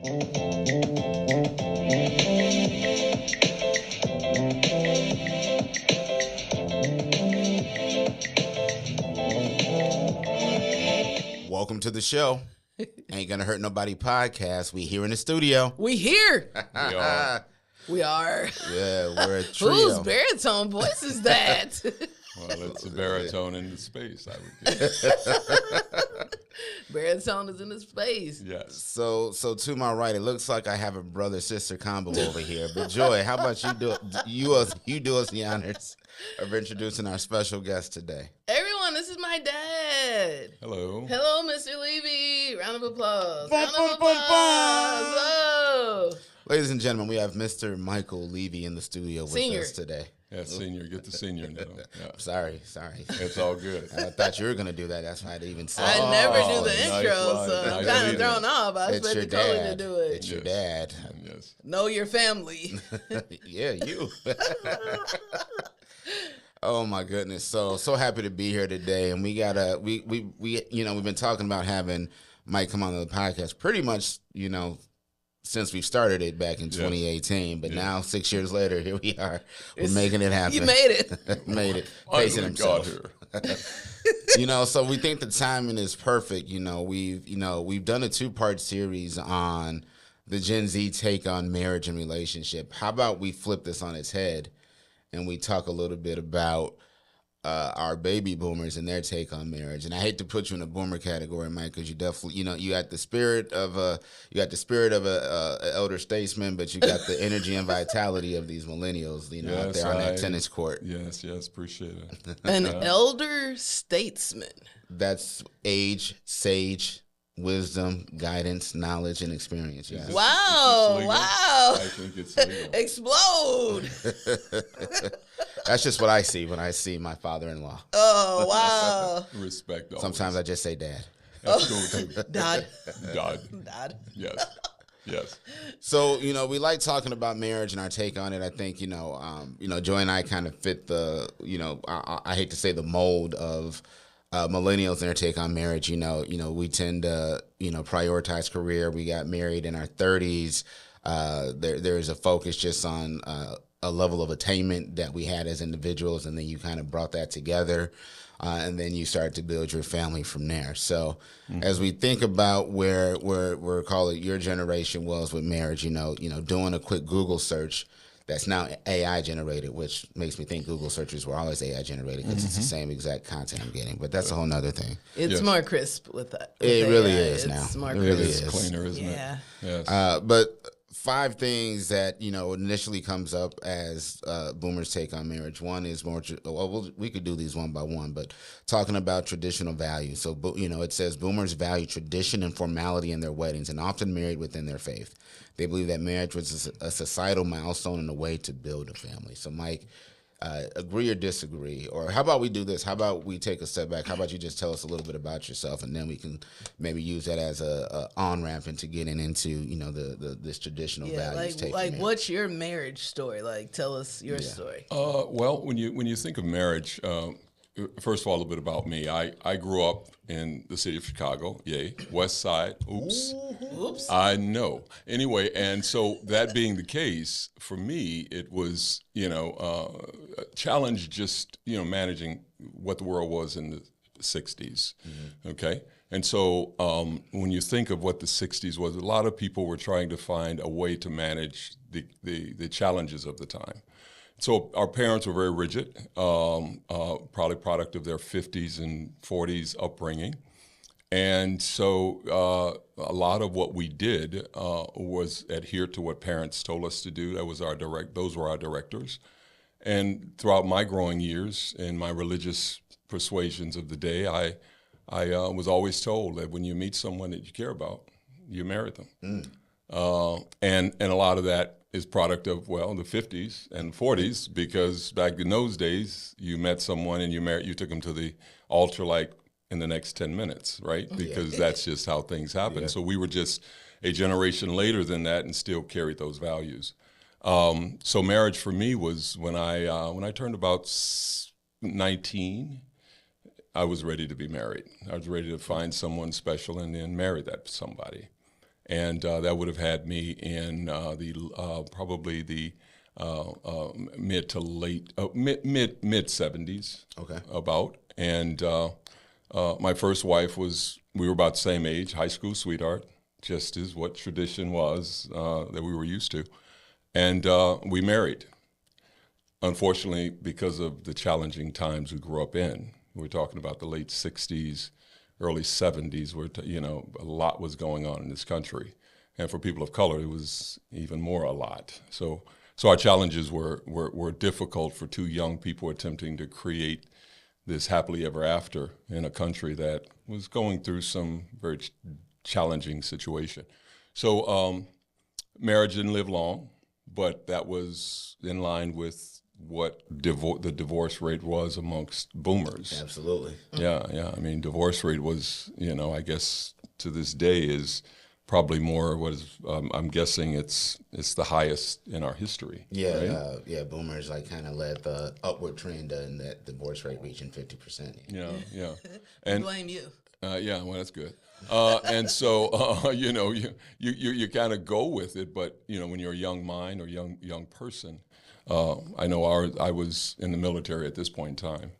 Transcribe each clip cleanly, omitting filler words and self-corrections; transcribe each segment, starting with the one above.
Welcome to the show. Ain't Gonna Hurt Nobody podcast. We here in the studio. We here. We are. We are. Yeah, we're a trio. Whose baritone voice is that? Well, it's a baritone in the space, I would guess. Baritone is in the space. Yes. So to my right, it looks like I have a brother-sister combo over here. But Joy, how about you do us the honors of introducing our special guest today? Everyone, this is my dad. Hello. Hello, Mr. Levy. Round of applause. Bum, Round bum, of bum, applause. bum. Oh. Ladies and gentlemen, we have Mr. Michael Levy in the studio with Senior. us today. Yeah, senior. Get the senior now. Yeah. Sorry. It's all good. I thought you were going to do that. That's why I didn't even say I it. never do the nice intro, line. so I'm Nice kind of lead-in. thrown off. I It's your expected Coley to dad. do it. It's your dad. Yes. Know your family. Yeah, you. Oh my goodness. So happy to be here today. And we we've been talking about having Mike come on the podcast pretty much, since we started it back in 2018. But now 6 years later, here we are. We're making it happen. You made it. Made it. Finally Pacing himself. got here. So we think the timing is perfect. We've done a 2-part series on the Gen Z take on marriage and relationship. How about we flip this on its head and we talk a little bit about our baby boomers and their take on marriage? And I hate to put you in a boomer category, Mike, because you definitely, you got the spirit of a elder statesman, but you got the energy and vitality of these millennials, out there on that tennis court. Yes, appreciate it. An elder statesman. That's age, sage, wisdom, guidance, knowledge, and experience. Yes. Wow. It's legal. Wow. I think it's legal. Explode. That's just what I see when I see my father-in-law. Oh, wow. Respect. Always. Sometimes I just say dad. That's cool too. Dad. Dad. Yes. So, we like talking about marriage and our take on it. I think, Joy and I kind of fit the, I hate to say the mold of millennials and their take on marriage. We tend to, prioritize career. We got married in our 30s. There's a focus just on a level of attainment that we had as individuals, and then you kind of brought that together, and then you start to build your family from there. So as we think about where call it your generation was with marriage, doing a quick Google search that's now AI generated, which makes me think Google searches were always AI generated because it's the same exact content I'm getting. But that's a whole nother thing. It's more crisp with that. It really is now. It's more It really crisp. is. Cleaner, isn't Yeah. it? Yes. But 5 things that, initially comes up as boomers take on marriage. One is more, we could do these one by one, but talking about traditional values. So, it says boomers value tradition and formality in their weddings and often married within their faith. They believe that marriage was a societal milestone and a way to build a family. So, Mike, agree or disagree? Or how about we do this? How about we take a step back? How about you just tell us a little bit about yourself, and then we can maybe use that as a on-ramp into getting into, this traditional values. Take like what's your marriage story? Like, tell us your story. Well, when you think of marriage, first of all, a little bit about me. I grew up in the city of Chicago. Yay. West Side. Oops. Oops. I know. Anyway, and so that being the case, for me, it was, a challenge just, managing what the world was in the 60s. Okay? And so when you think of what the 60s was, a lot of people were trying to find a way to manage the challenges of the time. So our parents were very rigid, probably product of their 50s and 40s upbringing. And so a lot of what we did was adhere to what parents told us to do. Those were our directors. And throughout my growing years and my religious persuasions of the day, I was always told that when you meet someone that you care about, you marry them. And a lot of that is product of, the 50s and 40s, because back in those days, you met someone and you took them to the altar like in the next 10 minutes, right? Because that's just how things happen. Yeah. So we were just a generation later than that and still carried those values. So marriage for me was when I turned about 19, I was ready to be married. I was ready to find someone special and then marry that somebody. and that would have had me in probably the mid to late mid 70s. Okay. About. And my first wife we were about the same age, high school sweetheart, just as what tradition was that we were used to. And we married. Unfortunately, because of the challenging times we grew up in, we're talking about the late 60s, early 70s, where a lot was going on in this country. And for people of color, it was even more a lot. So our challenges were difficult for two young people attempting to create this happily ever after in a country that was going through some very challenging situation. So marriage didn't live long, but that was in line with what the divorce rate was amongst boomers. Absolutely. Yeah. I mean, divorce rate was, I guess to this day is probably more. I'm guessing it's the highest in our history. Yeah, right? Boomers kind of led the upward trend in that divorce rate reaching 50%. Yeah. And blame you. Yeah, well, that's good. And so you kind of go with it, but when you're a young mind or young person, I know I was in the military at this point in time,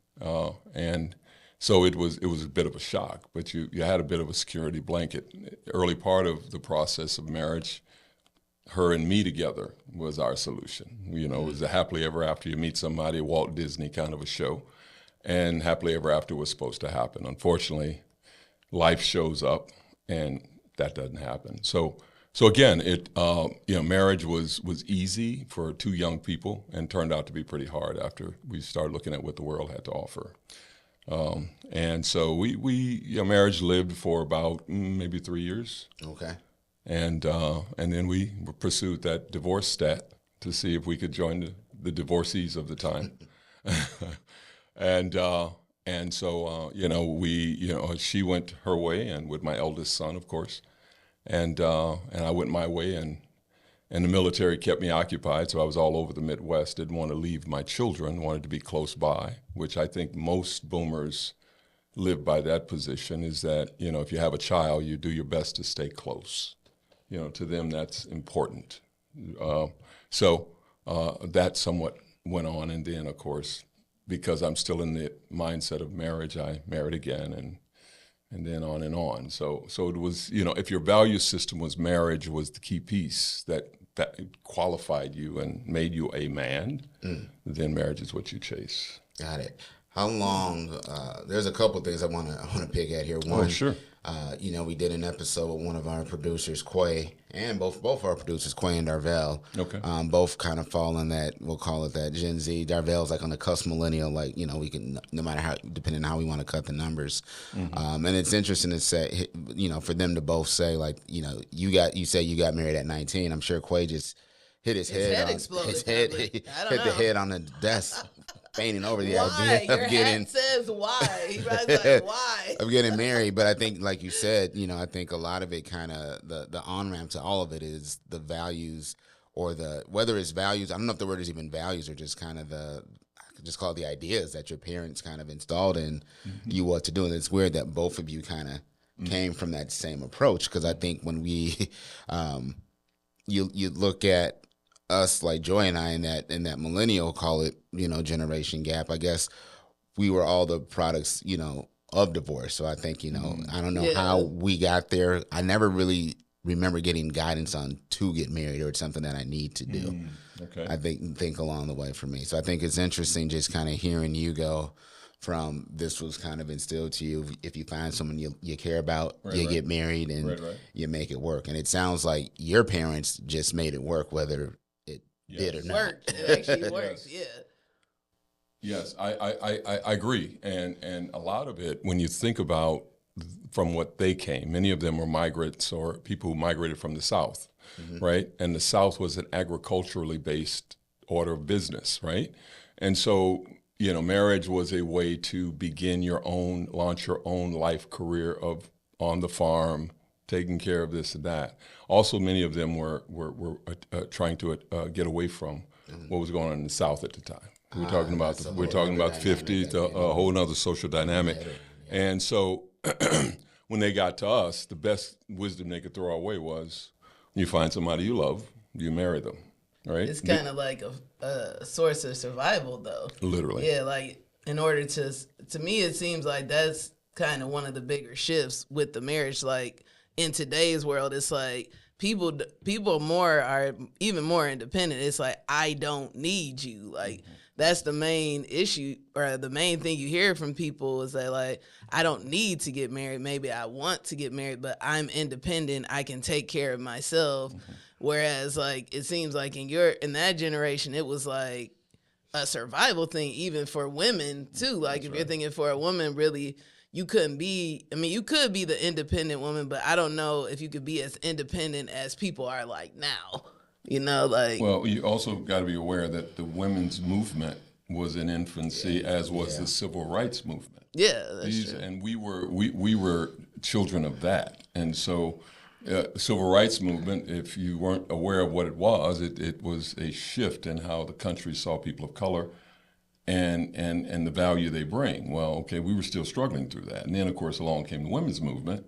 and so it was a bit of a shock. But you had a bit of a security blanket. Early part of the process of marriage, her and me together was our solution. It was a happily ever after. You meet somebody, Walt Disney kind of a show, and happily ever after was supposed to happen. Unfortunately, life shows up, and that doesn't happen. So again, marriage was easy for two young people, and turned out to be pretty hard after we started looking at what the world had to offer. And so we marriage lived for about maybe 3 years. Okay. And then we pursued that divorce stat to see if we could join the divorcees of the time. And so she went her way, and with my eldest son, of course, and I went my way, and the military kept me occupied, so I was all over the Midwest. Didn't want to leave my children, wanted to be close by, which I think most boomers live by that position, is that, if you have a child, you do your best to stay close. To them, that's important. So that somewhat went on, and then, of course, because I'm still in the mindset of marriage, I married again, and then on and on. So it was, if your value system was marriage was the key piece that qualified you and made you a man, then marriage is what you chase. Got it. How long? There's a couple things I want to pick at here. One, sure. We did an episode with one of our producers, Quay, and both our producers, Quay and Darvell. Okay. Both kind of fall in that, we'll call it that Gen Z. Darvell's on the cusp millennial, we can, no matter how, depending on how we want to cut the numbers. Mm-hmm. And it's interesting to say, for them to both say, you say you got married at 19. I'm sure Quay just hit his head hit the head on the desk. Fainting over the idea of getting. Hat says why. He like, why? Of getting married, but I think, like you said, I think a lot of it kind of the on ramp to all of it is the values, or whether it's values. I don't know if the word is even values, or just kind of I could just call it the ideas that your parents kind of installed in you what to do. And it's weird that both of you kind of came from that same approach, because I think when we, you look at us, like Joy and I, in that millennial, call it, generation gap, I guess we were all the products, of divorce. So I think, I don't know how we got there. I never really remember getting guidance on to get married, or it's something that I need to do. Okay. I think along the way for me. So I think it's interesting just kind of hearing you go from this was kind of instilled to you. If you find someone you care about, you get married, and you make it work. And it sounds like your parents just made it work, whether did or not. Worked. It actually worked. Yeah. Yes, I agree, and a lot of it, when you think about from what they came, many of them were migrants or people who migrated from the South, right? And the South was an agriculturally based order of business, right? And so, marriage was a way to begin launch your own life career of on the farm, taking care of this and that. Also, many of them were trying to get away from what was going on in the South at the time. We're talking about the 50s, a whole other social dynamic. And so when they got to us, the best wisdom they could throw our way was, you find somebody you love, you marry them, right? It's kind of like a source of survival, though. Literally. Yeah, like in order to me, it seems like that's kind of one of the bigger shifts with the marriage. Like in today's world, it's like people are even more independent. It's like, I don't need you. Like that's the main issue, or the main thing you hear from people is that, like, I don't need to get married. Maybe I want to get married, but I'm independent. I can take care of myself. Whereas, like, it seems like in that generation, it was like a survival thing, even for women too. Like, if you're thinking for a woman, really, you couldn't be. I mean, you could be the independent woman, but I don't know if you could be as independent as people are like now. You know, like. Well, you also got to be aware that the women's movement was in infancy, as was the civil rights movement. Yeah, that's true. And we were children of that, and so. Civil rights movement, if you weren't aware of what it was a shift in how the country saw people of color and the value they bring. Well, okay, we were still struggling through that. And then, of course, along came the women's movement,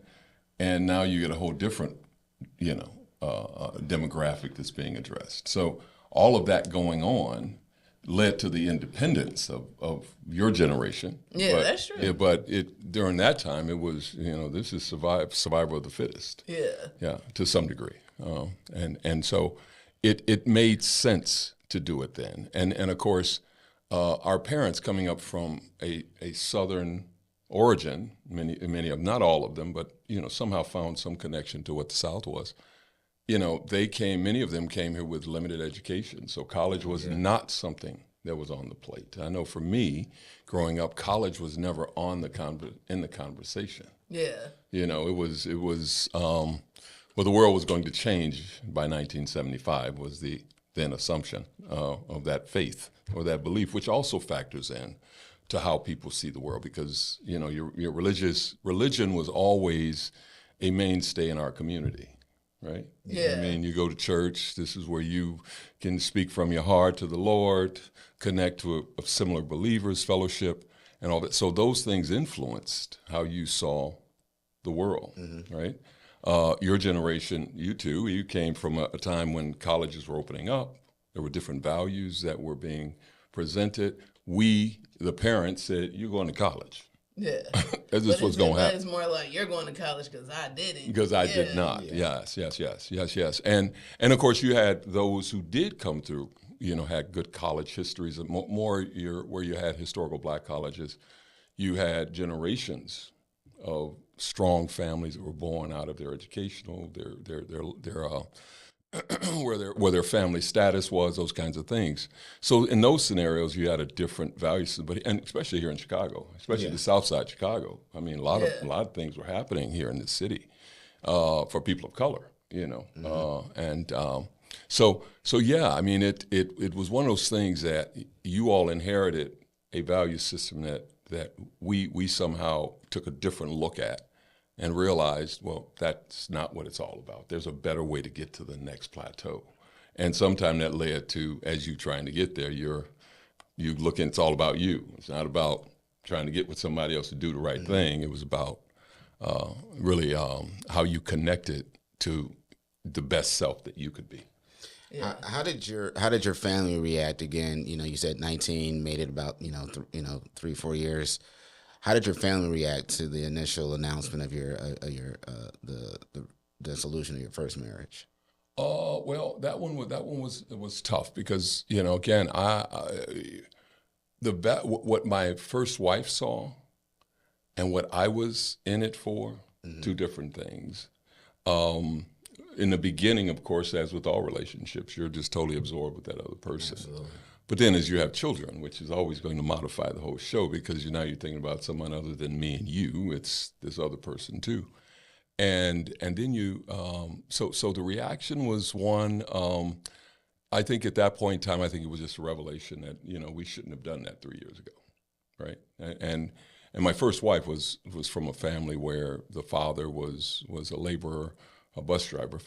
and now you get a whole different, demographic that's being addressed. So all of that going on led to the independence of your generation. Yeah, that's true. Yeah, but during that time, it was, this is survival of the fittest. Yeah. Yeah, to some degree. And so it made sense to do it then. And of course, our parents coming up from a Southern origin, many of them, not all of them, but, somehow found some connection to what the South was. Many of them came here with limited education, so college was not something that was on the plate. I know for me, growing up, college was never in the conversation. Yeah. It was the world was going to change by 1975 was the then assumption of that faith or that belief, which also factors in to how people see the world, because your religion was always a mainstay in our community. Right? Yeah. I mean, you go to church, this is where you can speak from your heart to the Lord, connect to a similar believers, fellowship, and all that. So those things influenced how you saw the world, right? Your generation, you too, you came from a time when colleges were opening up. There were different values that were being presented. We, the parents, said, you're going to college. Yeah. That's just what's going to happen. It's more like, you're going to college because I didn't. Because I did not. Yeah. Yes. And of course, you had those who did come through, had good college histories, where you had historical black colleges. You had generations of strong families that were born out of their educational, their where their family status was, those kinds of things. So in those scenarios, you had a different value system, and especially here in Chicago, especially the South Side Chicago. I mean, a lot of things were happening here in the city for people of color, So yeah, I mean, it was one of those things that you all inherited a value system that we somehow took a different look at. And realized, well, that's not what it's all about. There's a better way to get to the next plateau. And sometimes that led to, as you trying to get there, you looking, it's all about you. It's not about trying to get with somebody else to do the right thing. It was about really how you connected to the best self that you could be. Yeah. How did your family react? Again, you said 19, made it about 3-4 years. How did your family react to the initial announcement of the dissolution of your first marriage? Well, that one was tough because again, what my first wife saw and what I was in it for, two different things. In the beginning, of course, as with all relationships, you're just totally absorbed with that other person. Absolutely. But then as you have children, which is always going to modify the whole show, because now you're thinking about someone other than me and you, it's this other person too. And then you, so the reaction was one, I think at that point in time, I think it was just a revelation that, we shouldn't have done that 3 years ago, right? And my first wife was from a family where the father was a laborer, a bus driver,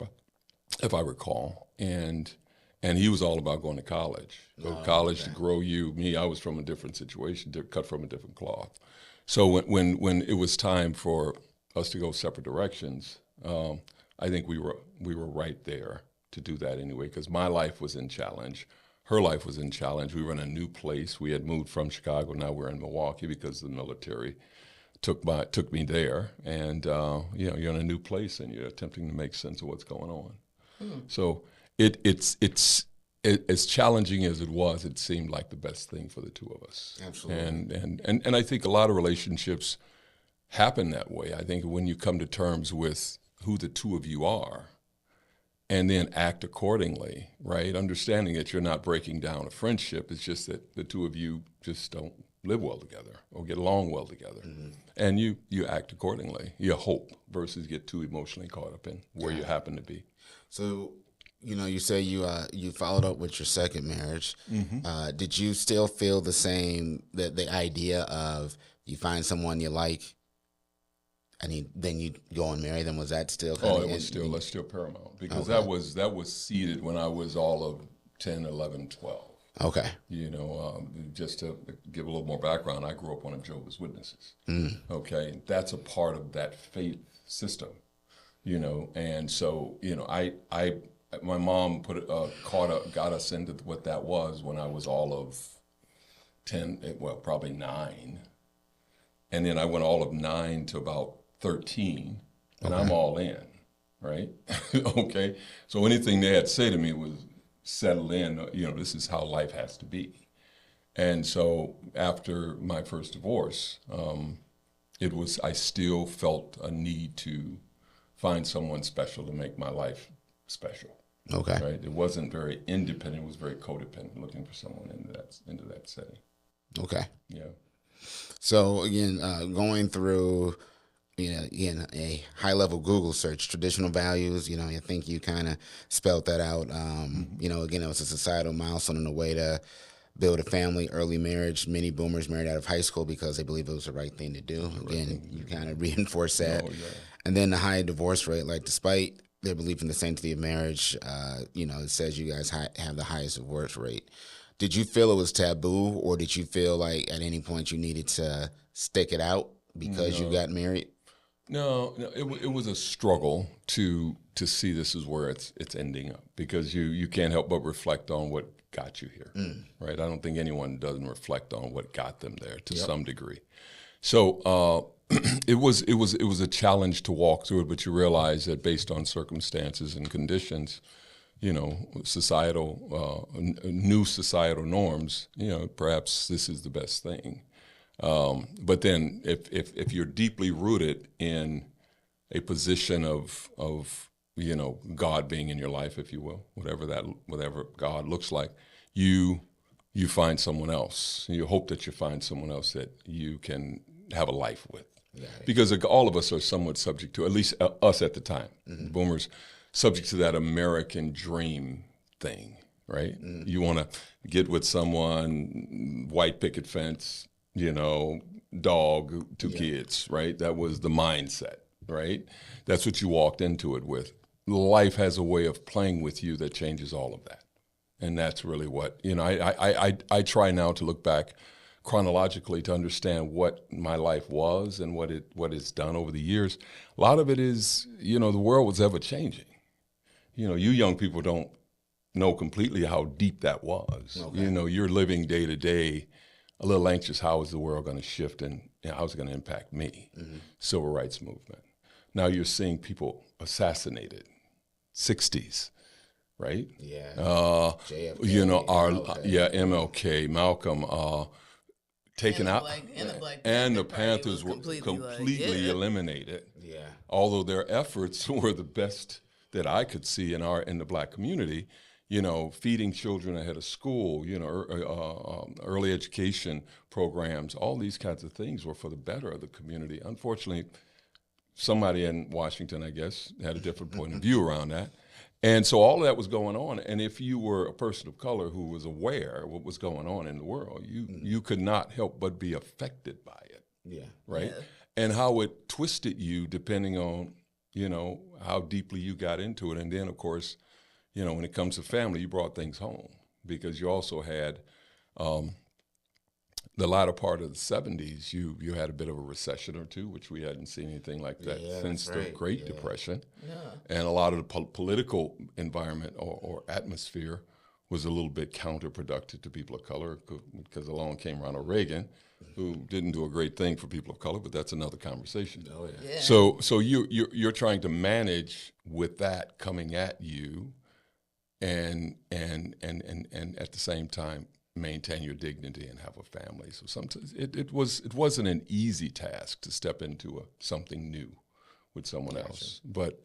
if I recall, and he was all about going to college. Go to college to grow you. Me, I was from a different situation, cut from a different cloth. So when it was time for us to go separate directions, I think we were right there to do that anyway, because my life was in challenge. Her life was in challenge. We were in a new place. We had moved from Chicago. Now we're in Milwaukee because the military took me there. And you're in a new place and you're attempting to make sense of what's going on. So it's as challenging as it was, it seemed like the best thing for the two of us. Absolutely. And I think a lot of relationships happen that way. I think when you come to terms with who the two of you are, and then act accordingly, right? Understanding that you're not breaking down a friendship. It's just that the two of you just don't live well together or get along well together. And you act accordingly. You hope versus get too emotionally caught up in where you happen to be. So, you say you followed up with your second marriage. Did you still feel the same, the idea of you find someone you like, and then you go and marry them? Was that still kind of... That's still paramount, because Okay. that was seeded when I was all of 10, 11, 12. Okay. Just to give a little more background, I grew up one of Jehovah's Witnesses. Okay, that's a part of that faith system, and so my mom got us into what that was when I was all of 10, probably 9, and then I went all of 9 to about 13, and I'm all in, right? Okay, so anything they had to say to me was settle in. This is how life has to be. And so after my first divorce, I still felt a need to find someone special to make my life special. Okay. Right? It wasn't very independent. It was very codependent, looking for someone into that setting. Okay. Yeah. So again, going through, again, a high-level Google search, traditional values, I think you kind of spelled that out. Again, it was a societal milestone in a way to build a family, early marriage. Many boomers married out of high school because they believe it was the right thing to do. Again, you kind of reinforce that. Oh, yeah. And then the high divorce rate, like despite their belief in the sanctity of marriage, it says you guys have the highest divorce rate. Did you feel it was taboo, or did you feel like at any point you needed to stick it out because you got married? No, it was a struggle to see this is where it's ending up, because you can't help but reflect on what got you here, right? I don't think anyone doesn't reflect on what got them there to some degree. So it was a challenge to walk through it, but you realize that based on circumstances and conditions, societal new societal norms, perhaps this is the best thing. But then if you're deeply rooted in a position of God being in your life, if you will, whatever God looks like, you find someone else. You hope that you find someone else that you can have a life with. Yeah. Because all of us are somewhat subject to, at least us at the time, boomers, subject to that American dream thing, right? You want to get with someone, white picket fence, dog, 2 kids, right? That was the mindset, right? That's what you walked into it with. Life has a way of playing with you that changes all of that. And that's really what, I try now to look back chronologically to understand what my life was and what it's done over the years. A lot of it is, the world was ever changing. You young people don't know completely how deep that was. Okay. You're living day to day, a little anxious, how is the world going to shift and how is it going to impact me? Civil rights movement. Now you're seeing people assassinated, 60s, right? Yeah. JFK, MLK, Malcolm, taken out, and the Panthers were completely eliminated. Yeah. Although their efforts were the best that I could see in the black community, feeding children ahead of school, early education programs, all these kinds of things were for the better of the community. Unfortunately, somebody in Washington, I guess, had a different point of view around that. And so all of that was going on. And if you were a person of color who was aware of what was going on in the world, you could not help but be affected by it. Yeah. Right? Yeah. And how it twisted you depending on, how deeply you got into it. And then, of course, when it comes to family, you brought things home because you also had the latter part of the 70s, you had a bit of a recession or two, which we hadn't seen anything like that since the Great Depression. And a lot of the political environment or atmosphere was a little bit counterproductive to people of color, because along came Ronald Reagan, who didn't do a great thing for people of color, but that's another conversation. So you're trying to manage with that coming at you, and at the same time maintain your dignity and have a family. So sometimes it wasn't an easy task to step into something new with someone else. But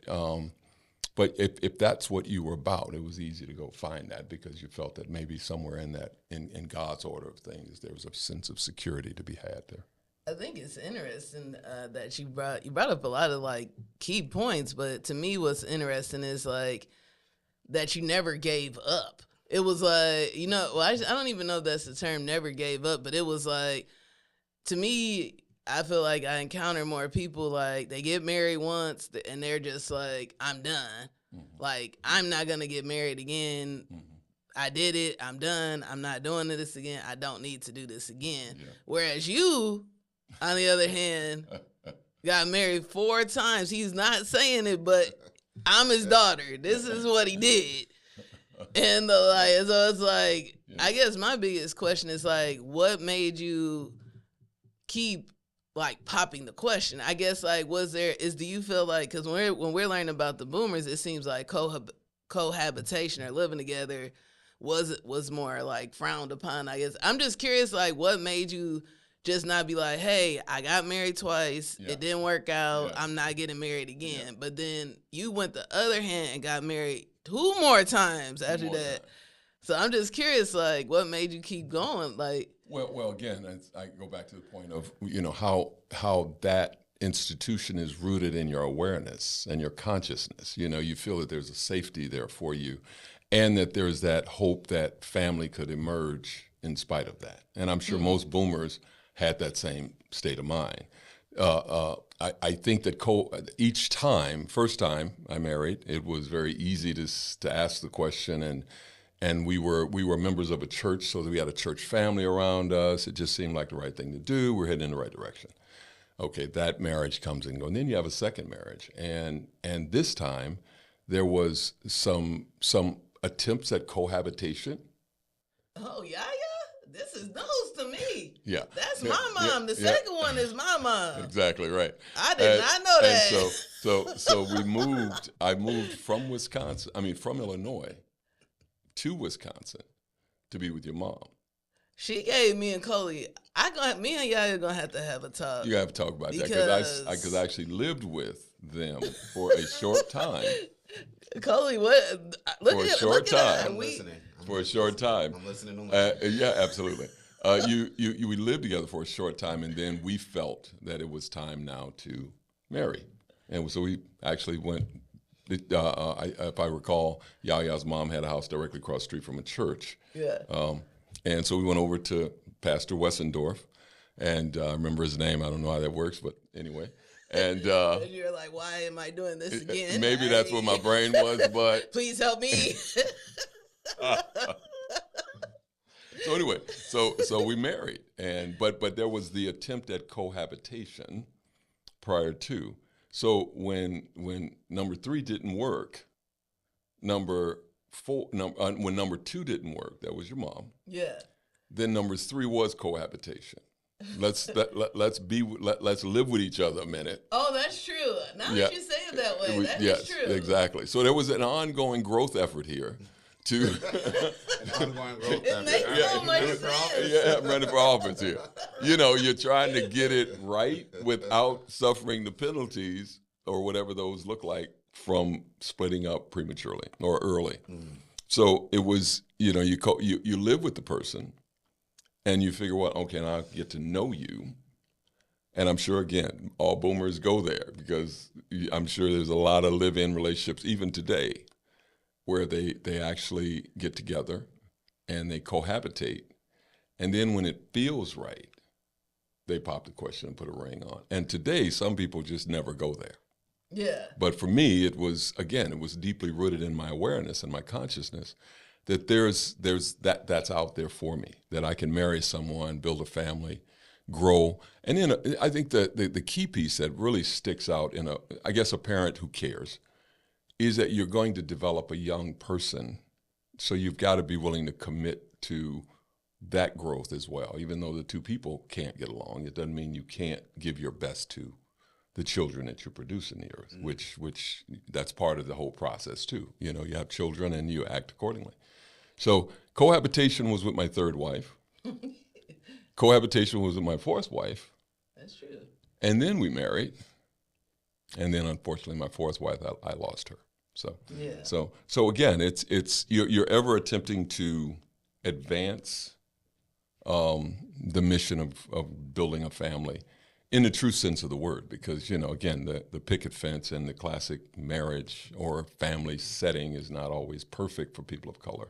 if that's what you were about, it was easy to go find that, because you felt that maybe somewhere in that in God's order of things, there was a sense of security to be had there. I think it's interesting that you brought up a lot of like key points, but to me, what's interesting is like that you never gave up. It was like, I don't even know if that's the term, never gave up, but it was like, to me, I feel like I encounter more people like they get married once and they're just like, I'm done. Like, I'm not going to get married again. I did it. I'm done. I'm not doing this again. I don't need to do this again. Whereas you, on the other hand, got married 4 times. He's not saying it, but I'm his daughter. This is what he did. And so it's like, I guess my biggest question is like, what made you keep like popping the question? I guess like, do you feel like, because when we're learning about the boomers, it seems like cohabitation or living together was more like frowned upon, I guess. I'm just curious, like, what made you just not be like, hey, I got married twice, it didn't work out, I'm not getting married again. But then you went the other hand and got married 2 more times after that. So I'm just curious, like, what made you keep going? Like, well, again, I go back to the point of how that institution is rooted in your awareness and your consciousness. You feel that there's a safety there for you, and that there's that hope that family could emerge in spite of that. And I'm sure most boomers had that same state of mind. I think that each time, first time I married, it was very easy to ask the question, and we were members of a church, so that we had a church family around us. It just seemed like the right thing to do. We're heading in the right direction. Okay, that marriage comes and goes. And then you have a second marriage, and this time there was some attempts at cohabitation. Oh, yeah. This is news to me. Yeah. That's my mom. The second one is my mom. Exactly right. I did not know that. And so I moved from from Illinois to Wisconsin to be with your mom. She gave me and Coley, me and Yaya are going to have a talk. You have to talk about that, because I actually lived with them for a short time. Coley, what? For a short time. I'm listening. For a short time. I'm listening. Yeah, absolutely. We lived together for a short time, and then we felt that it was time now to marry. And so we actually went, if I recall, Yaya's mom had a house directly across the street from a church. Yeah. And so we went over to Pastor Wessendorf, and I remember his name. I don't know how that works, but anyway. And you're like, why am I doing this again? Maybe that's what my brain was, but please help me. So anyway, so we married, but there was the attempt at cohabitation prior to. So when number 3 didn't work, when number 2 didn't work, that was your mom. Yeah. Then number 3 was cohabitation. Let's live with each other a minute. Oh, that's true. Now that you say it that way, that's true. Exactly. So there was an ongoing growth effort here. An ongoing growth effort. Running for office here. You're trying to get it right without suffering the penalties or whatever those look like from splitting up prematurely or early. So it was, you live with the person, and you figure, well, okay, now I get to know you. And I'm sure, again, all boomers go there, because I'm sure there's a lot of live-in relationships, even today, where they actually get together and they cohabitate. And then when it feels right, they pop the question and put a ring on. And today, some people just never go there. Yeah. But for me, it was deeply rooted in my awareness and my consciousness. that that's out there for me, that I can marry someone, build a family, grow. And then I think the key piece that really sticks out in I guess a parent who cares is that you're going to develop a young person. So you've got to be willing to commit to that growth as well. Even though the two people can't get along, it doesn't mean you can't give your best to the children that you produce in the earth, which that's part of the whole process too. You know, you have children and you act accordingly. So cohabitation was with my third wife. Cohabitation was with my fourth wife. That's true. And then we married. And then unfortunately my fourth wife, I lost her. So yeah. So again, it's you're ever attempting to advance the mission of building a family in the true sense of the word, because, you know, again, the picket fence and the classic marriage or family setting is not always perfect for people of color.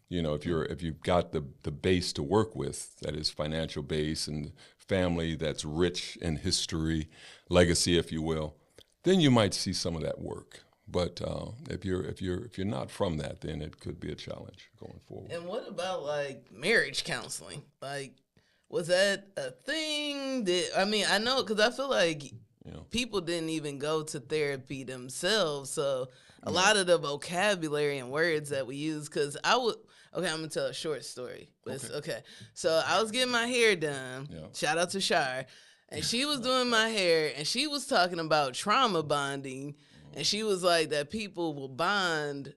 You know, if you've got the base to work with, that is financial base and family that's rich in history, legacy, if you will, then you might see some of that work. But if you're not from that, then it could be a challenge going forward. And what about like marriage counseling? Like, was that a thing? I know, because I feel like people didn't even go to therapy themselves. So a lot of the vocabulary and words that we use, because I'm going to tell a short story. Okay. So I was getting my hair done. Yeah. Shout out to Shire. And she was doing my hair, and she was talking about trauma bonding. And she was like that people will bond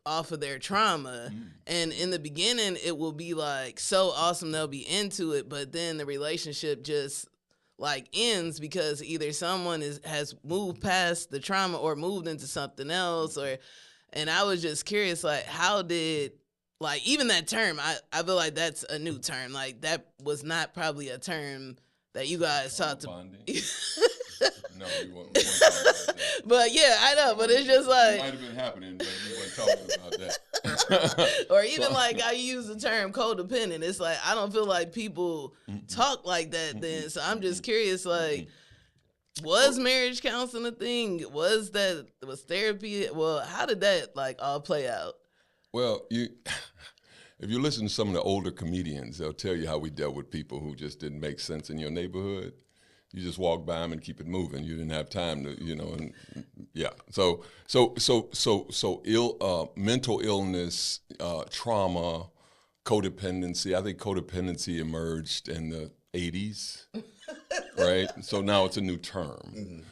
off of their trauma. And in the beginning, it will be like so awesome, they'll be into it. But then the relationship just like ends because either someone has moved past the trauma or moved into something else. And I was just curious, like, how did, like, even that term, I feel like that's a new term. Like, that was not probably a term that you guys talked about. No, we won't talk about that. But yeah, I know. But it's just like it might have been happening, but we weren't talking about that. Or even like I use the term codependent. It's like I don't feel like people talk like that then. So I'm just curious, like, was marriage counseling a thing? Was therapy? Well, how did that like all play out? Well, if you listen to some of the older comedians, they'll tell you how we dealt with people who just didn't make sense in your neighborhood. You just walk by them and keep it moving. You didn't have time to, and yeah. So mental illness, trauma, codependency. I think codependency emerged in the 80s, right? So now it's a new term.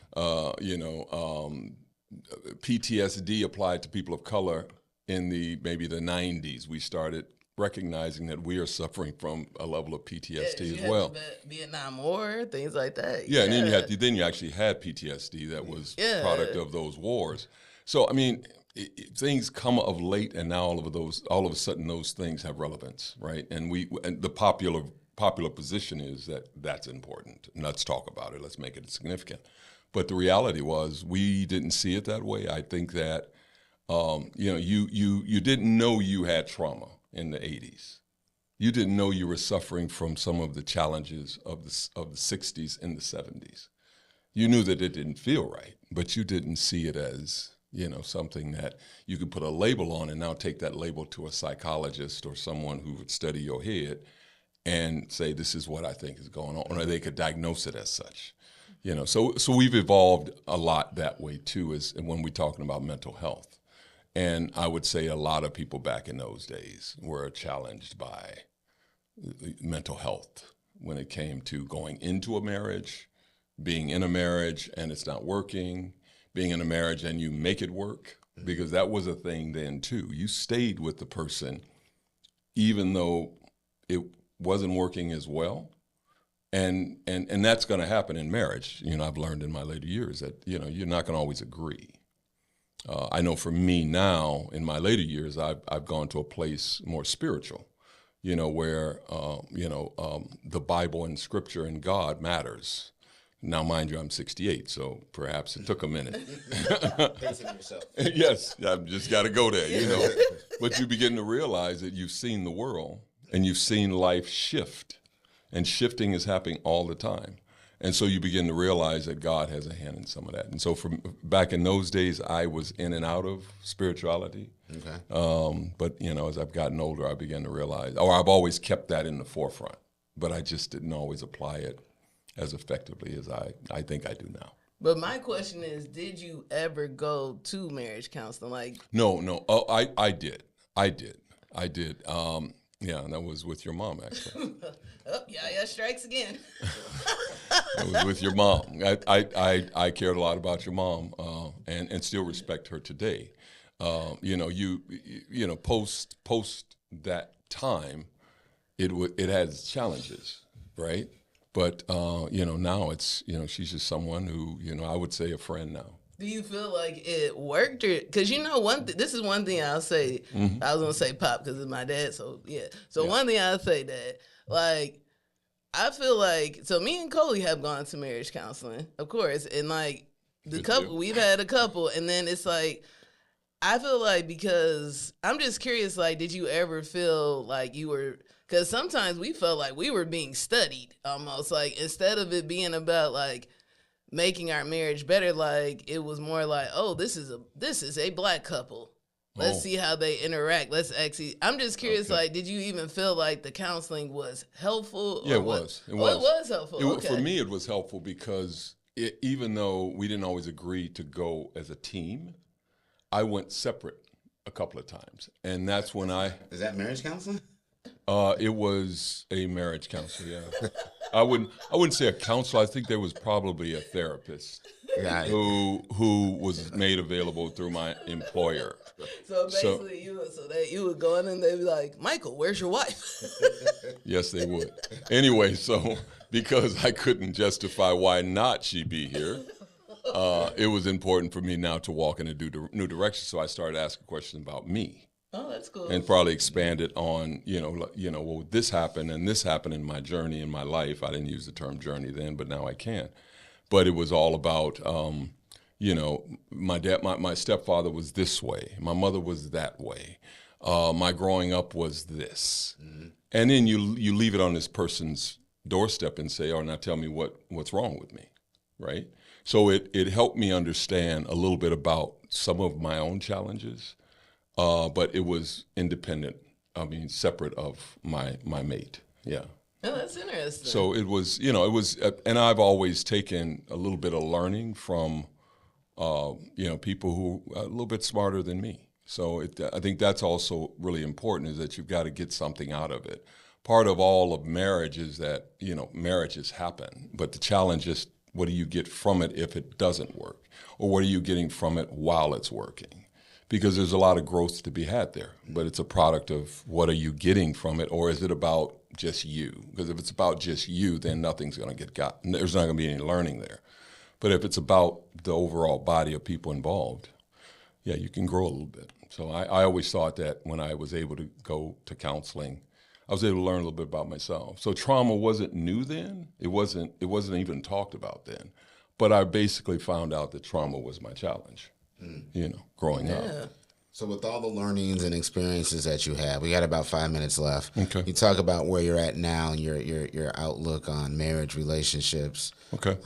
PTSD applied to people of color in maybe the 90s. We started recognizing that we are suffering from a level of PTSD as well. Vietnam War, things like that. Yeah, and then you actually had PTSD that was product of those wars. So I mean, things come of late, and now all of a sudden those things have relevance, right? And the popular position is that that's important. And let's talk about it. Let's make it significant. But the reality was we didn't see it that way. I think that you didn't know you had trauma in the 80s. You didn't know you were suffering from some of the challenges of the 60s and the 70s. You knew that it didn't feel right, but you didn't see it as, something that you could put a label on and now take that label to a psychologist or someone who would study your head and say, this is what I think is going on, or they could diagnose it as such. So we've evolved a lot that way too, as when we're talking about mental health. And I would say a lot of people back in those days were challenged by mental health when it came to going into a marriage, being in a marriage and it's not working, being in a marriage and you make it work, because that was a thing then too. You stayed with the person even though it wasn't working as well. And that's going to happen in marriage. I've learned in my later years that, you're not going to always agree. I know for me now, in my later years, I've gone to a place more spiritual, where, the Bible and Scripture and God matters. Now, mind you, I'm 68, so perhaps it took a minute. Pacing yourself. Yes, I've just got to go there, But you begin to realize that you've seen the world and you've seen life shift, and shifting is happening all the time. And so you begin to realize that God has a hand in some of that. And so from back in those days, I was in and out of spirituality. Okay. But, as I've gotten older, I began to realize, or I've always kept that in the forefront, but I just didn't always apply it as effectively as I think I do now. But my question is, did you ever go to marriage counseling? Like, No. Oh, I did. Yeah, and that was with your mom, actually. yeah, strikes again. It was with your mom. I cared a lot about your mom, and still respect her today. Post that time, it has challenges, right? But now it's she's just someone who I would say a friend now. Do you feel like it worked, or because this is one thing I'll say. Mm-hmm. I was gonna say Pop because it's my dad, so yeah. So one thing I'll say that like I feel like me and Coley have gone to marriage counseling, of course, and like the couple we've had a couple, and then it's like I feel like because I'm just curious, like did you ever feel like you were? Because sometimes we felt like we were being studied almost, like instead of it being about like making our marriage better, like it was more like, oh, this is a black couple. Let's see how they interact. I'm just curious, like, did you even feel like the counseling was helpful? Yeah, it was. It was helpful. For me, it was helpful because even though we didn't always agree to go as a team, I went separate a couple of times. And that's when Is that marriage counseling? It was a marriage counselor, yeah. I wouldn't say a counselor. I think there was probably a therapist who was made available through my employer. So basically, you would go in and they'd be like, Michael, where's your wife? Yes, they would. Anyway, so because I couldn't justify why not she be here, it was important for me now to walk in a new direction. So I started asking questions about me. Oh, that's cool. And probably expanded on, well, this happened and this happened in my journey in my life. I didn't use the term journey then, but now I can. But it was all about, my stepfather was this way. My mother was that way. My growing up was this. Mm-hmm. And then you leave it on this person's doorstep and say, oh, now tell me what's wrong with me, right? So it helped me understand a little bit about some of my own challenges. But it was independent. Separate of my mate. Yeah. Oh, that's interesting. So it was, and I've always taken a little bit of learning from, people who are a little bit smarter than me. So I think that's also really important, is that you've got to get something out of it. Part of all of marriage is that, marriages happen, but the challenge is, what do you get from it if it doesn't work? Or what are you getting from it while it's working? Because there's a lot of growth to be had there, but it's a product of what are you getting from it, or is it about just you? Because if it's about just you, then nothing's going to get gotten. There's not going to be any learning there. But if it's about the overall body of people involved, yeah, you can grow a little bit. So I always thought that when I was able to go to counseling, I was able to learn a little bit about myself. So trauma wasn't new then. It wasn't even talked about then. But I basically found out that trauma was my challenge. Growing up. So with all the learnings and experiences that you have, we got about 5 minutes left. Okay. You talk about where you're at now and your outlook on marriage, relationships. Okay.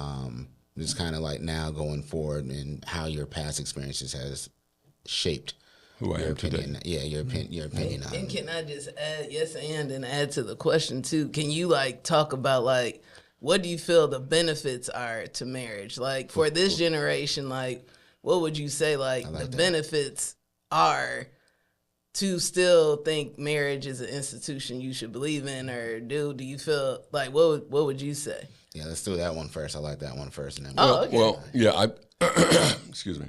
Just kind of like now going forward and how your past experiences has shaped who I am opinion. Today. Yeah, your opinion on it. And can I just add, and add to the question too? Can you talk about what do you feel the benefits are to marriage? Like for this generation, what would you say the benefits are to still think marriage is an institution you should believe in or do? Do you feel what would you say? Yeah, let's do that one first. I like that one first. And then okay. Well, yeah, excuse me.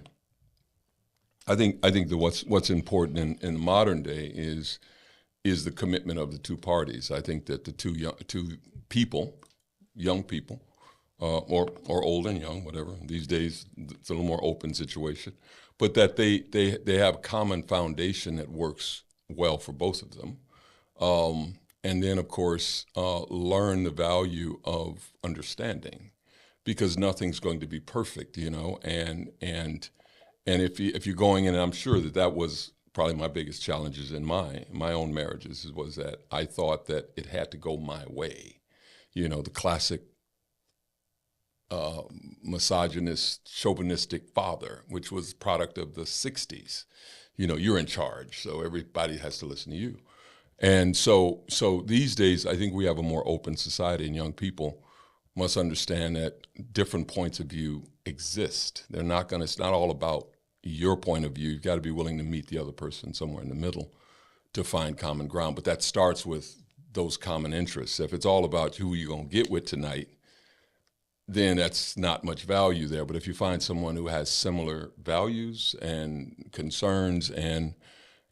I think that what's important in the modern day is the commitment of the two parties. I think that the two young people, or old and young, whatever. These days, it's a little more open situation. But that they have a common foundation that works well for both of them. And then, of course, learn the value of understanding, because nothing's going to be perfect, And if you're going in, and I'm sure that was probably my biggest challenges in my own marriages, was that I thought that it had to go my way. The classic misogynist, chauvinistic father, which was product of the 60s. You know, you're in charge, so everybody has to listen to you. And so these days, I think we have a more open society, and young people must understand that different points of view exist. It's not all about your point of view. You've got to be willing to meet the other person somewhere in the middle to find common ground. But that starts with those common interests. If it's all about who you're going to get with tonight, then that's not much value there. But if you find someone who has similar values and concerns and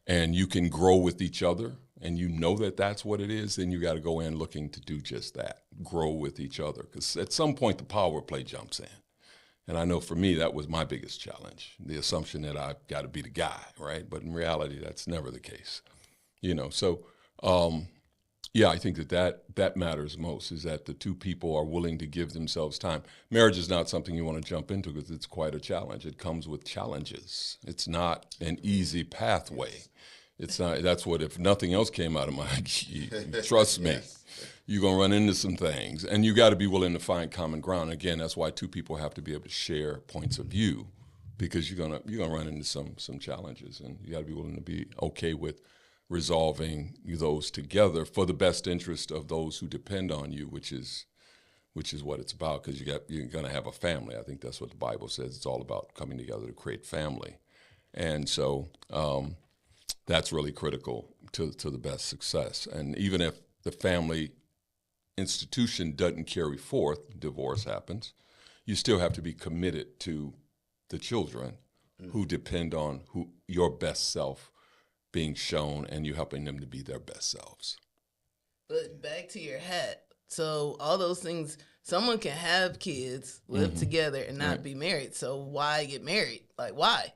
you can grow with each other, and you know that that's what it is, then you got to go in looking to do just that, grow with each other. Because at some point, the power play jumps in. And I know for me, that was my biggest challenge, the assumption that I've got to be the guy, right? But in reality, that's never the case. You know, so yeah, I think that matters most, is that the two people are willing to give themselves time. Marriage is not something you want to jump into because it's quite a challenge. It comes with challenges. It's not an easy pathway. It's not. That's what, if nothing else came out of my, trust me, you're going to run into some things. And you got to be willing to find common ground. Again, that's why two people have to be able to share points of view, because you're gonna run into some challenges, and you got to be willing to be okay with resolving those together for the best interest of those who depend on you, which is what it's about, because you're going to have a family. I think that's what the Bible says. It's all about coming together to create family. And so that's really critical to the best success. And even if the family institution doesn't carry forth, divorce happens, you still have to be committed to the children who depend on your best self being shown, and you helping them to be their best selves. But back to your hat. So all those things, someone can have kids, live together, and not be married. So why get married? Like, why?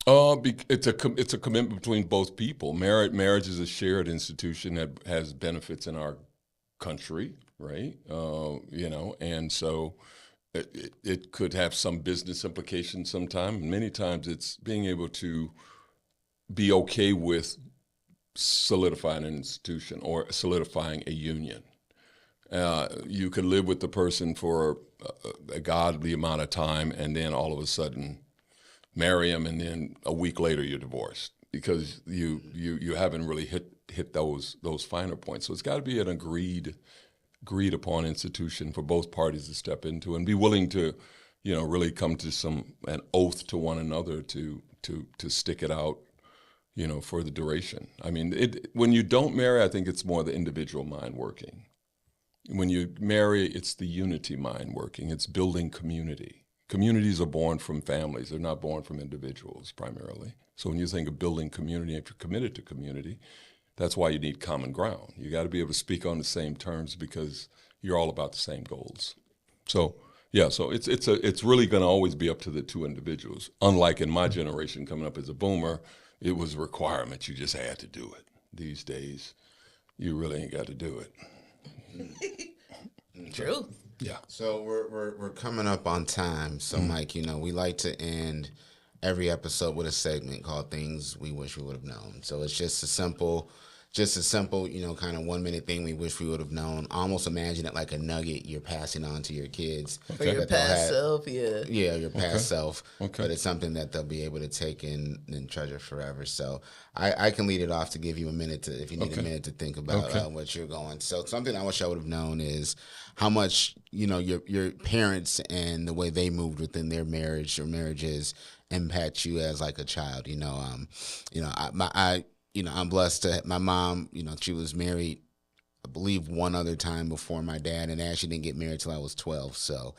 It's a commitment between both people. Marriage is a shared institution that has benefits in our country, right? You know, and so it could have some business implications sometime. Many times it's being able to be okay with solidifying an institution or solidifying a union. You could live with the person for a godly amount of time, and then all of a sudden marry them, and then a week later you're divorced because you haven't really hit those finer points. So it's got to be an agreed upon institution for both parties to step into and be willing to, you know, really come to an oath to one another to stick it out, you know, for the duration. I mean, when you don't marry, I think it's more the individual mind working. When you marry, it's the unity mind working. It's building community. Communities are born from families. They're not born from individuals primarily. So when you think of building community, if you're committed to community, that's why you need common ground. You got to be able to speak on the same terms because you're all about the same goals. So yeah, so it's really going to always be up to the two individuals. Unlike in my generation coming up as a boomer, it was a requirement. You just had to do it. These days, you really ain't got to do it. True. Yeah. So we're coming up on time. So Mike, you know, we like to end every episode with a segment called Things We Wish We Would Have Known. So it's just a simple, you know, kind of 1 minute thing we wish we would have known. Almost imagine it like a nugget you're passing on to your kids. For your past self, yeah. Yeah, your past self. Okay. But it's something that they'll be able to take in and treasure forever. So I can lead it off to give you a minute to, if you need a minute to think about what you're going. So something I wish I would have known is how much, you know, your parents and the way they moved within their marriage or marriages impact you as like a child. I'm blessed to my mom. You know, she was married, I believe, one other time before my dad, and actually didn't get married till I was 12. So,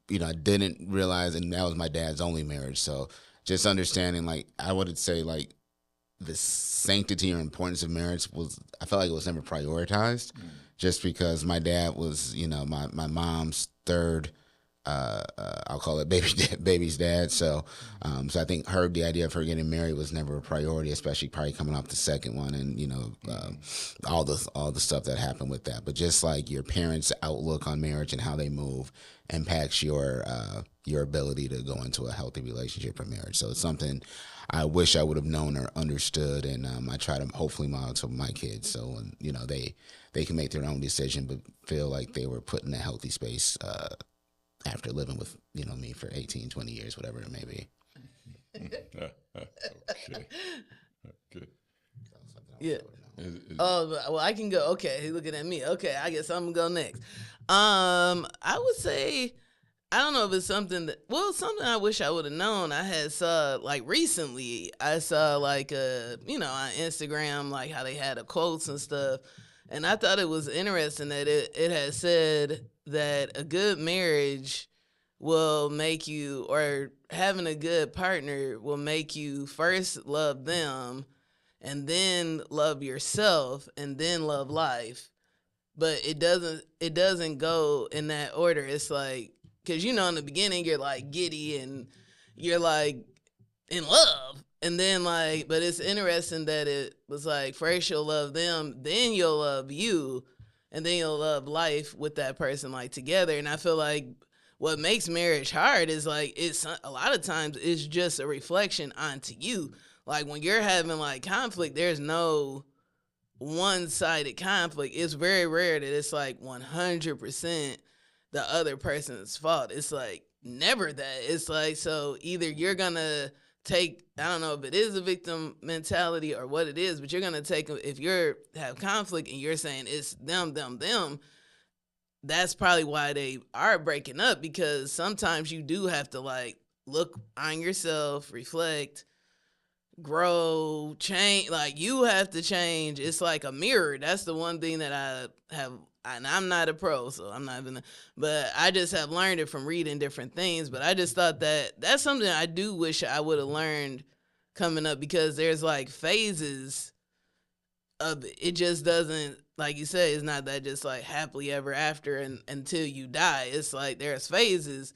you know, I didn't realize, and that was my dad's only marriage. So, just understanding, like, I would say, like, the sanctity or importance of marriage I felt like it was never prioritized, just because my dad was, you know, my mom's third I'll call it baby's dad. So, so I think the idea of her getting married was never a priority, especially probably coming off the second one, and all the stuff that happened with that. But just like your parents' outlook on marriage and how they move impacts your ability to go into a healthy relationship or marriage. So it's something I wish I would have known or understood, and I try to hopefully model to my kids, so they can make their own decision, but feel like they were put in a healthy space. After living with, me for 18, 20 years, whatever it may be. Okay. Good. Yeah. Oh, well, I can go. Okay, he's looking at me. Okay, I guess I'm going to go next. I would say, I don't know if it's something I wish I would have known. I had saw, recently, I saw, on Instagram, how they had the quotes and stuff. And I thought it was interesting that it had said that a good marriage will make you, or having a good partner will make you first love them and then love yourself and then love life. But it doesn't go in that order. It's because in the beginning you're giddy and you're in love. And then but it's interesting that it was first you'll love them, then you'll love you, and then you'll love life with that person together. And I feel like what makes marriage hard is it's a lot of times it's just a reflection onto you. When you're having conflict, there's no one-sided conflict. It's very rare that it's 100% the other person's fault. It's never that. It's so either you're gonna take, I don't know if it is a victim mentality or what it is, but you're going to take, if you have conflict and you're saying it's them, that's probably why they are breaking up, because sometimes you do have to look on yourself, reflect, grow, change. You have to change. It's like a mirror. That's the one thing that I have, and I'm not a pro, so I'm not even, but I just have learned it from reading different things. But I just thought that that's something I do wish I would have learned coming up, because there's phases of it. It just doesn't, like you said, it's not that just happily ever after and until you die. It's there's phases.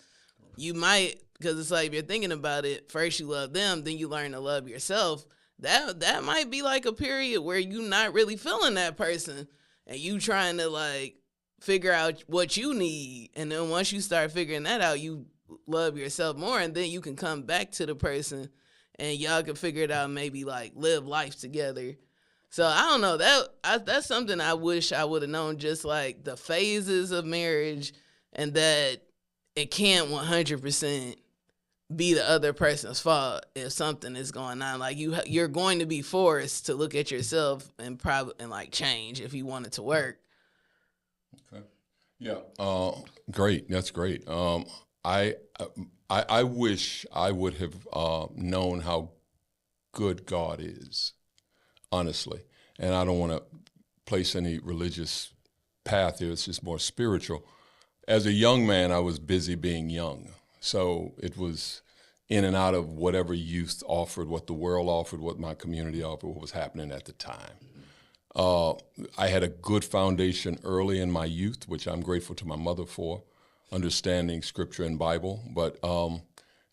You might, because it's if you're thinking about it, first you love them, then you learn to love yourself. That might be a period where you're not really feeling that person, and you trying to figure out what you need. And then once you start figuring that out, you love yourself more, and then you can come back to the person and y'all can figure it out, maybe live life together. So I don't know, that's something I wish I would have known, just the phases of marriage, and that it can't 100% be the other person's fault if something is going on. You're going to be forced to look at yourself and change if you want it to work. Okay. Yeah. Great. That's great. I wish I would have known how good God is, honestly. And I don't want to place any religious path here. It's just more spiritual. As a young man, I was busy being young. So it was in and out of whatever youth offered, what the world offered, what my community offered, what was happening at the time. I had a good foundation early in my youth, which I'm grateful to my mother for, understanding Scripture and Bible. But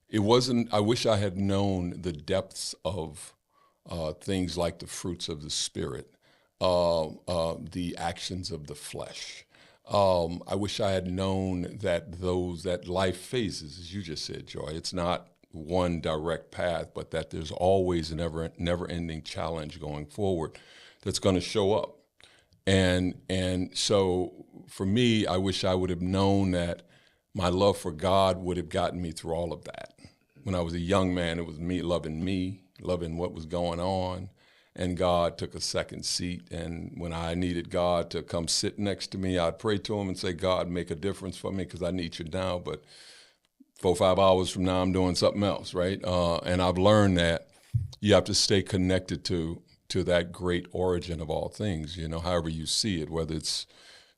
it wasn't, I wish I had known the depths of things like the fruits of the Spirit, the actions of the flesh. I wish I had known that life phases, as you just said, Joy. It's not one direct path, but that there's always a never-ending challenge going forward that's going to show up. And so for me, I wish I would have known that my love for God would have gotten me through all of that. When I was a young man, it was me, loving what was going on. And God took a second seat. And when I needed God to come sit next to me, I'd pray to him and say, God, make a difference for me because I need you now. But 4 or 5 hours from now, I'm doing something else, right? And I've learned that you have to stay connected to that great origin of all things, however you see it, whether it's,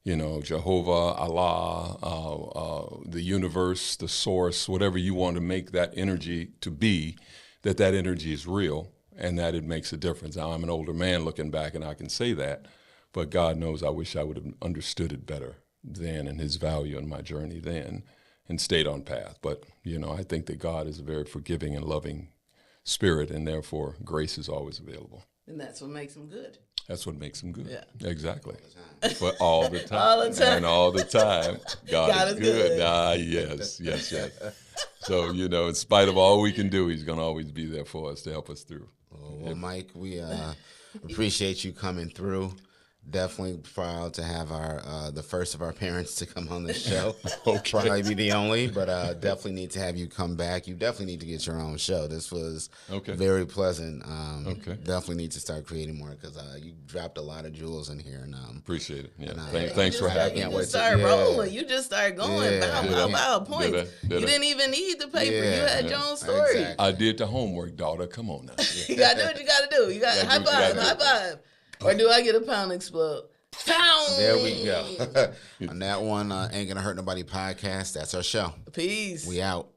Jehovah, Allah, the universe, the source, whatever you want to make that energy to be, that energy is real. And that it makes a difference. Now, I'm an older man looking back, and I can say that, but God knows I wish I would have understood it better then and his value in my journey then. and stayed on path. But, I think that God is a very forgiving and loving spirit, and therefore grace is always available. And that's what makes him good. That's what makes him good. Yeah. Exactly. But all the time. All the time. And all the time, God is good. good. Yes. So, in spite of all we can do, he's going to always be there for us to help us through. Well, Mike, we appreciate you coming through. Definitely proud to have the first of our parents to come on the show. Okay. Probably be the only, but definitely need to have you come back. You definitely need to get your own show. This was very pleasant. Definitely need to start creating more because you dropped a lot of jewels in here. And appreciate it. Yeah. And, thanks for having me. You just start rolling. You just start going. Bow, points. You didn't even need the paper. You had your own story. Exactly. I did the homework, daughter. Come on now. You got to do what you got to do. You got high five. Or do I get a pound explode? Pound! There we go. On that one, Ain't Gonna Hurt Nobody podcast, that's our show. Peace. We out.